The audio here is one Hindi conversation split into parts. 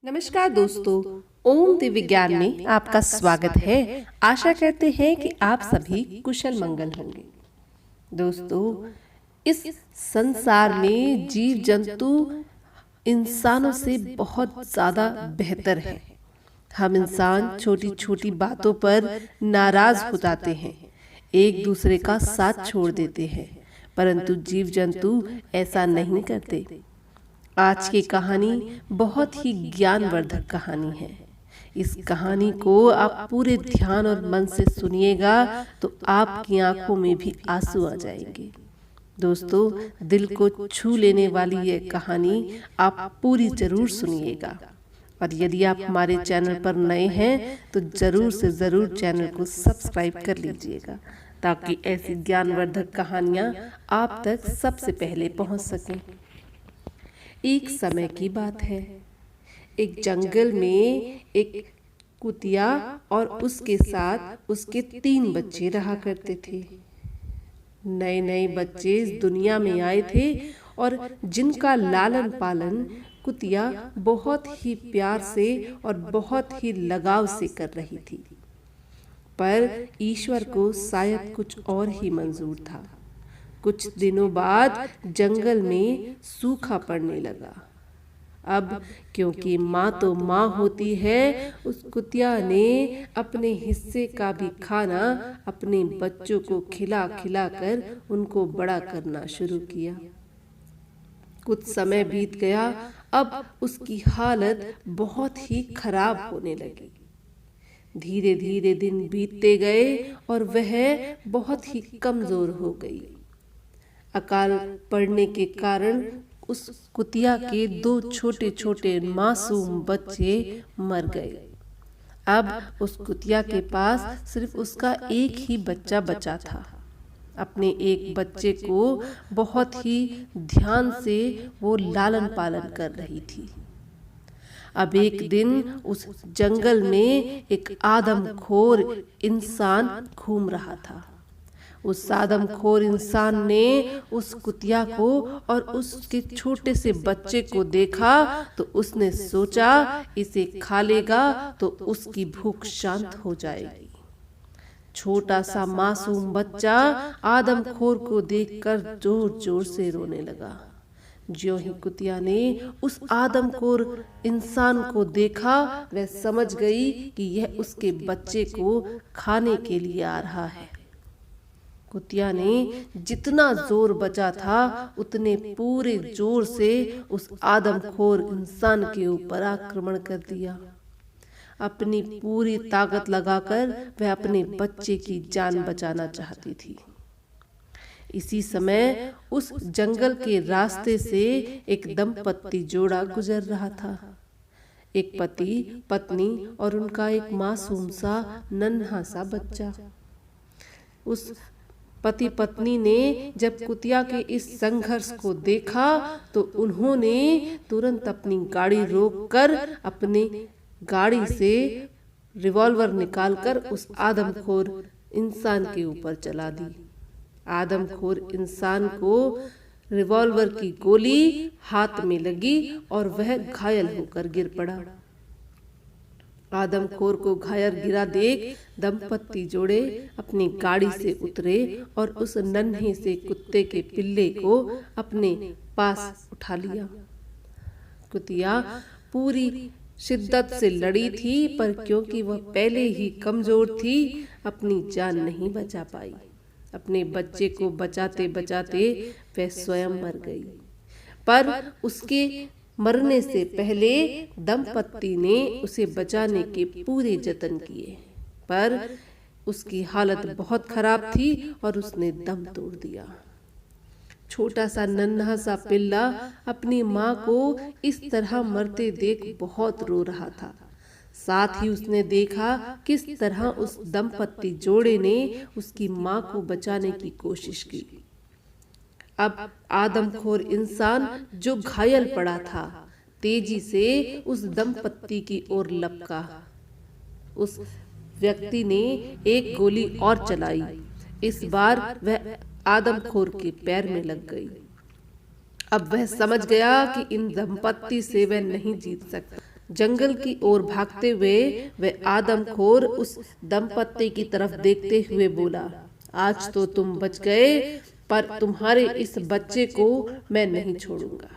नमस्कार दोस्तों, ओम दिव्य ज्ञान में आपका स्वागत है। आशा करते हैं कि आप सभी कुशल मंगल होंगे। दोस्तों, इस संसार में जीव जंतु इंसानों से बहुत ज्यादा बेहतर है। हम इंसान छोटी छोटी बातों पर नाराज हो जाते हैं, एक दूसरे का साथ छोड़ देते हैं, परंतु जीव जंतु ऐसा नहीं करते। आज की कहानी बहुत ही ज्ञानवर्धक कहानी है। इस कहानी को आप पूरे ध्यान और मन से सुनिएगा तो आपकी आंखों में भी आंसू आ जाएंगे। दोस्तों, दिल को छू लेने वाली ये कहानी आप पूरी जरूर सुनिएगा। और यदि आप हमारे चैनल पर नए हैं तो जरूर से जरूर चैनल को सब्सक्राइब कर लीजिएगा, ताकि ऐसी ज्ञानवर्धक कहानियां आप तक सबसे पहले पहुंच सकें। एक समय की बात है, एक जंगल में एक कुतिया और उसके साथ उसके 3 बच्चे रहा करते थे। नए नए बच्चे इस दुनिया में आए थे और जिनका लालन पालन कुतिया बहुत ही प्यार से और बहुत ही लगाव से कर रही थी। पर ईश्वर को शायद कुछ और ही मंजूर था। कुछ दिनों बाद जंगल में सूखा पड़ने लगा। अब क्योंकि माँ तो माँ होती है, उस कुतिया ने अपने हिस्से का भी खाना अपने बच्चों को खिला खिला कर उनको बड़ा करना शुरू किया। कुछ समय बीत गया, अब उसकी हालत बहुत ही खराब होने लगी। धीरे धीरे दिन बीतते गए और वह बहुत ही कमजोर हो गई। अकाल पड़ने के कारण उस कुतिया के 2 छोटे छोटे मासूम बच्चे मर गए। अब उस कुतिया के पास सिर्फ उसका एक ही बच्चा बचा था। अपने एक बच्चे को बहुत ही ध्यान से वो लालन पालन कर रही थी। अब एक दिन उस जंगल में एक आदमखोर इंसान घूम रहा था। उस आदमखोर इंसान ने उस कुतिया को और उसके छोटे से बच्चे को देखा तो उसने सोचा इसे खा लेगा तो उसकी भूख शांत हो जाएगी। छोटा सा मासूम बच्चा आदमखोर को देखकर जोर जोर से रोने लगा। ज्यों ही कुतिया ने उस आदमखोर इंसान को देखा, वह समझ गई कि यह उसके बच्चे को खाने के लिए आ रहा है। कुतिया ने जितना जोर बचा था उतने पूरे जोर से उस आदमखोर इंसान के ऊपर आक्रमण कर दिया। अपनी पूरी ताकत लगाकर वह अपने बच्चे की जान बचाना चाहती थी। इसी समय उस जंगल के रास्ते से एक दंपत्ति जोड़ा गुजर रहा था। एक पति पत्नी और उनका एक मासूम सा नन्हा सा बच्चा। उस पति पत्नी ने जब कुतिया के इस संघर्ष को देखा तो उन्होंने तुरंत अपनी गाड़ी रोककर अपनी गाड़ी से रिवॉल्वर निकालकर उस आदमखोर इंसान के ऊपर चला दी। आदमखोर इंसान को रिवॉल्वर की गोली हाथ में लगी और वह घायल होकर गिर पड़ा। आदमखोर को घायल गिरा देख दंपत्ति जोड़े अपनी गाड़ी से उतरे और उस नन्हे से कुत्ते के पिल्ले को अपने पास उठा लिया। कुतिया पूरी शिद्दत से लड़ी थी, पर क्योंकि वह पहले ही कमजोर थी, अपनी जान नहीं बचा पाई। अपने बच्चे को बचाते बचाते वह स्वयं मर गई। पर उसके मरने से पहले दंपत्ति ने उसे बचाने के पूरे जतन किए, पर उसकी हालत बहुत खराब थी और उसने दम तोड़ दिया। छोटा सा नन्हा सा पिल्ला अपनी माँ को इस तरह मरते देख बहुत रो रहा था। साथ ही उसने देखा किस तरह उस दंपत्ति जोड़े ने उसकी माँ को बचाने की कोशिश की। अब आदमखोर इंसान जो घायल पड़ा था तेजी से उस दंपत्ति की ओर लपका। उस व्यक्ति ने एक गोली और चलाई। इस बार वह आदमखोर के पैर में लग गई। अब वह समझ गया कि इन दंपत्ति से वह नहीं जीत सकता। जंगल की ओर भागते हुए वह आदमखोर उस दंपत्ति की तरफ देखते हुए बोला, आज तो तुम बच गए, पर तुम्हारे इस बच्चे को मैं नहीं छोड़ूंगा।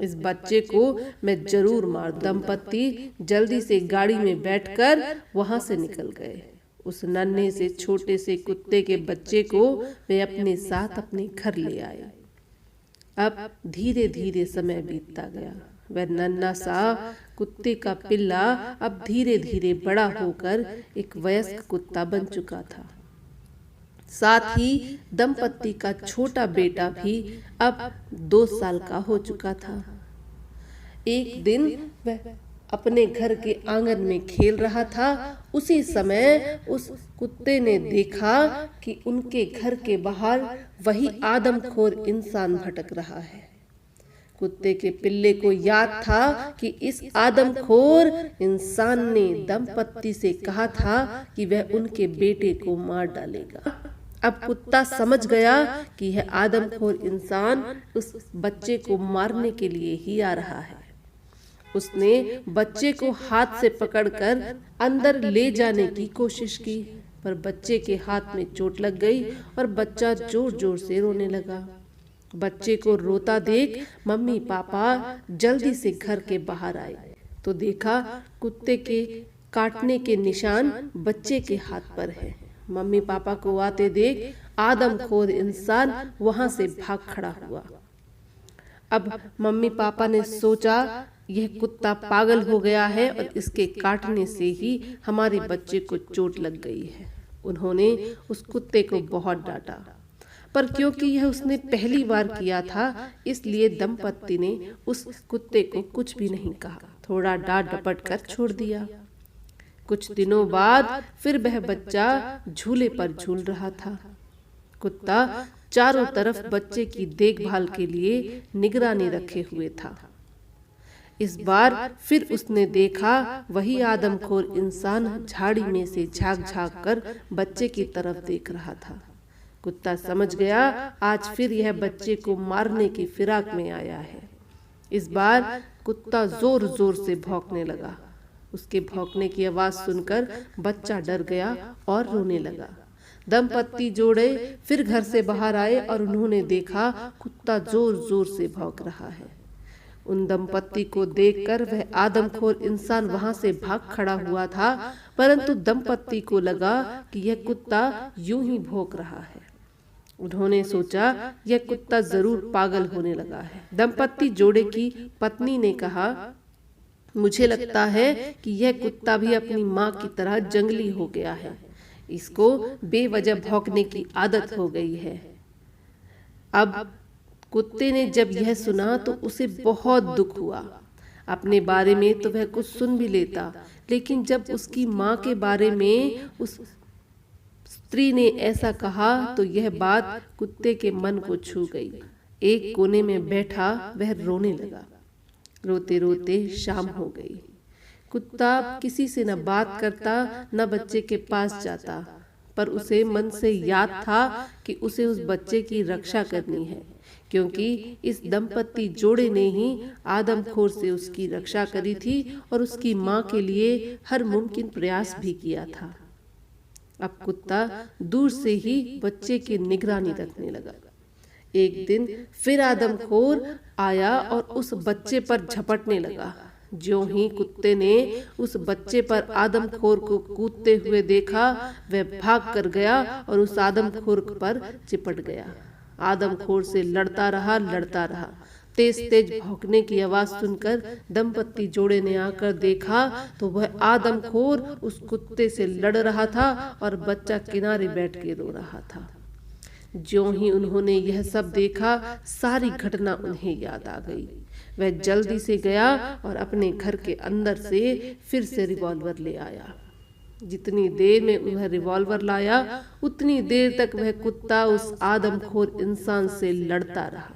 इस बच्चे को मैं जरूर मार। दंपत्ति जल्दी से गाड़ी में बैठकर वहां से निकल गए। उस नन्हे से छोटे से कुत्ते के बच्चे को वे अपने साथ अपने घर ले आए। अब धीरे धीरे समय बीतता गया। वह नन्हा सा कुत्ते का पिल्ला अब धीरे धीरे बड़ा होकर एक वयस्क कुत्ता बन चुका था। साथ ही दंपत्ति का छोटा बेटा भी अब 2 साल का हो चुका था। एक दिन वह अपने घर के आंगन में खेल रहा था। उसी समय उस कुत्ते ने देखा कि उनके घर के बाहर वही आदमखोर इंसान भटक रहा है। कुत्ते के पिल्ले को याद था कि इस आदमखोर इंसान ने दंपत्ति से कहा था कि वह उनके बेटे को मार डालेगा। अब कुत्ता समझ गया कि यह आदमखोर इंसान उस बच्चे को मारने के लिए ही आ रहा है। उसने बच्चे को हाथ से पकड़कर अंदर ले जाने की कोशिश की, पर बच्चे के हाथ में चोट लग गई और बच्चा जोर जोर से रोने लगा। बच्चे को रोता देख मम्मी पापा जल्दी से घर के बाहर आए तो देखा कुत्ते के काटने के निशान बच्चे के हाथ पर है। मम्मी पापा को आते देख आदमखोर इंसान वहां से भाग खड़ा हुआ। अब मम्मी पापा ने सोचा यह कुत्ता पागल हो गया है और इसके काटने से ही हमारे बच्चे को चोट लग गई है। उन्होंने उस कुत्ते को बहुत डांटा, पर क्योंकि यह उसने पहली बार किया था इसलिए दंपत्ति ने उस कुत्ते को कुछ भी नहीं कहा, थोड़ा डांट डपट कर छोड़ दिया। कुछ दिनों बाद फिर वह बच्चा झूले पर झूल रहा था। कुत्ता चारों तरफ बच्चे की देखभाल के लिए निगरानी रखे हुए था। इस बार फिर उसने देखा वही आदमखोर इंसान झाड़ी में से झांक झांक कर बच्चे की तरफ देख रहा था। कुत्ता समझ गया आज फिर यह बच्चे को मारने की फिराक में आया है। इस बार कुत्ता जोर जोर से भौंकने लगा। उसके भौंकने की आवाज सुनकर बच्चा डर गया और रोने लगा। दंपत्ति जोड़े फिर घर से बाहर आए और उन्होंने देखा कुत्ता जोर जोर से भौंक रहा है। उन दंपत्ति को देखकर वह आदमखोर इंसान वहां से भाग खड़ा हुआ था, परंतु दंपत्ति को लगा कि यह कुत्ता यूं ही भौंक रहा है। उन्होंने सोचा यह कुत्ता जरूर पागल होने लगा है। दंपत्ति जोड़े की पत्नी ने कहा, मुझे लगता है कि यह कुत्ता भी अपनी माँ की तरह जंगली हो गया है। इसको बेवजह भौंकने की आदत हो गई है। अब कुत्ते ने जब यह सुना तो उसे बहुत दुख हुआ। अपने बारे में तो वह कुछ सुन भी लेता, लेकिन जब उसकी माँ के बारे में उस स्त्री ने ऐसा कहा तो यह बात कुत्ते के मन को छू गई। एक कोने में बैठा वह रोने लगा। रोते रोते शाम हो गई। कुत्ता किसी से न बात करता न बच्चे के पास जाता, पर उसे मन से याद था कि उसे उस बच्चे की रक्षा करनी है, क्योंकि इस दंपत्ति जोड़े ने ही आदमखोर से उसकी रक्षा करी थी और उसकी माँ के लिए हर मुमकिन प्रयास भी किया था। अब कुत्ता दूर से ही बच्चे की निगरानी रखने लगा। एक दिन फिर आदमखोर आया और उस बच्चे पर झपटने लगा। ज्यों ही कुत्ते ने उस बच्चे पर आदमखोर को कूदते हुए देखा, वह भाग कर गया और उस आदमखोर पर चिपट गया। आदमखोर से लड़ता रहा। तेज तेज भौंकने की आवाज सुनकर दंपत्ति जोड़े ने आकर देखा तो वह आदमखोर उस कुत्ते से लड़ रहा था और बच्चा किनारे बैठ के रो रहा था। ज्यों ही उन्होंने यह सब देखा, सारी घटना उन्हें याद आ गई। वह जल्दी से गया और अपने घर के अंदर से फिर से रिवॉल्वर ले आया। जितनी देर में वह रिवॉल्वर लाया उतनी देर तक वह कुत्ता उस आदमखोर इंसान से लड़ता रहा।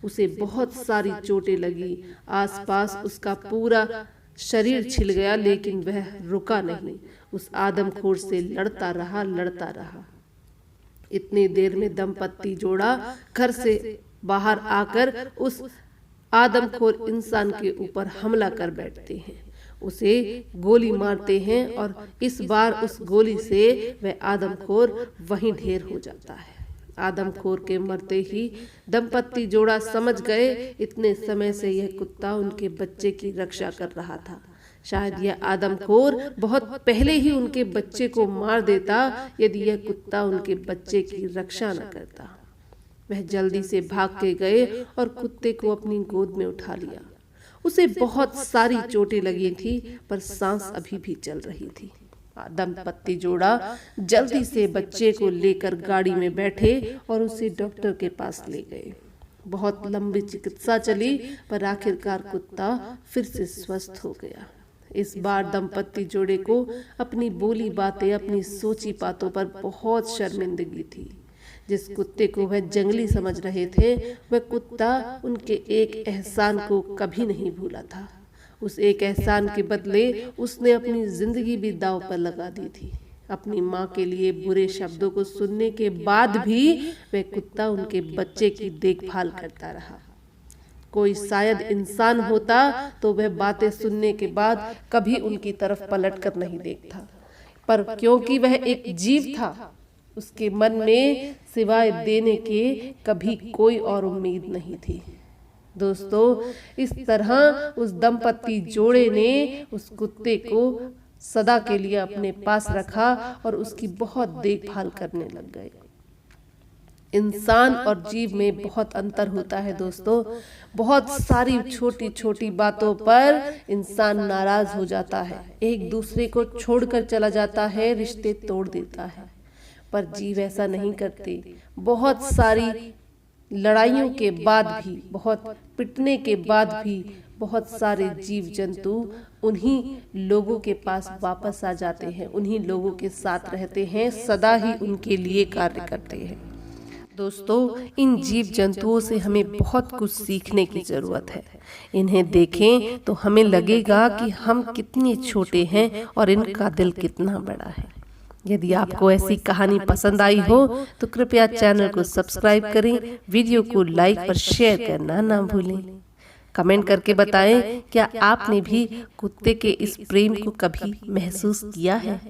उसे बहुत सारी चोटें लगी, आसपास उसका पूरा शरीर छिल गया, लेकिन वह रुका नहीं। उस आदमखोर से लड़ता रहा। इतनी देर में दंपत्ति जोड़ा घर से बाहर आकर उस आदमखोर इंसान के ऊपर हमला कर बैठते हैं। उसे गोली मारते हैं और इस बार उस गोली से वह आदमखोर वहीं ढेर हो जाता है। आदमखोर के मरते ही दंपत्ति जोड़ा समझ गए इतने समय से यह कुत्ता उनके बच्चे की रक्षा कर रहा था। शायद यह आदमखोर बहुत पहले ही उनके बच्चे को मार देता यदि यह कुत्ता उनके बच्चे की रक्षा न करता। वह जल्दी से भाग के गए और कुत्ते को अपनी गोद में उठा लिया। उसे बहुत सारी चोटें लगी थी पर सांस अभी भी चल रही थी। दंपत्ति जोड़ा जल्दी से बच्चे को लेकर गाड़ी में बैठे और उसे डॉक्टर के पास ले गए। बहुत लंबी चिकित्सा चली पर आखिरकार कुत्ता फिर से स्वस्थ हो गया। इस बार दंपत्ति जोड़े को अपनी बोली बातें, अपनी सोची बातों पर बहुत शर्मिंदगी थी। जिस कुत्ते को वह जंगली समझ रहे थे वह कुत्ता उनके एक एहसान को कभी नहीं भूला था। उस एक एहसान के बदले उसने अपनी जिंदगी भी दांव पर लगा दी थी। अपनी माँ के लिए बुरे शब्दों को सुनने के बाद भी वह कुत्ता उनके बच्चे की देखभाल करता रहा। कोई शायद इंसान होता तो वह बातें सुनने के बाद कभी उनकी तरफ पलट कर नहीं देखता, पर क्योंकि वह एक जीव था उसके मन में सिवाय देने के कभी कोई और उम्मीद नहीं थी। दोस्तों, इस तरह उस दंपत्ति जोड़े ने उस कुत्ते को सदा के लिए अपने पास रखा और उसकी बहुत देखभाल करने लग गए। इंसान और जीव में बहुत अंतर होता है दोस्तों। बहुत सारी छोटी छोटी बातों पर इंसान नाराज हो जाता है, एक दूसरे को छोड़कर चला जाता है, रिश्ते तोड़ देता है। पर जीव ऐसा नहीं करते। बहुत सारी लड़ाइयों के बाद भी, बहुत पिटने के बाद भी बहुत सारे जीव जंतु उन्हीं लोगों के पास वापस आ जाते हैं, उन्हीं लोगों के साथ रहते हैं, सदा ही उनके लिए कार्य करते हैं। दोस्तों, इन जीव जंतुओं से हमें बहुत कुछ सीखने की जरूरत है। इन्हें देखें तो हमें लगेगा कि हम कितने छोटे हैं और इनका दिल कितना बड़ा है। यदि आपको ऐसी कहानी पसंद आई हो तो कृपया चैनल को सब्सक्राइब करें, वीडियो को लाइक और शेयर करना ना भूलें। कमेंट करके बताएं क्या आपने भी कुत्ते के इस प्रेम को कभी महसूस किया है।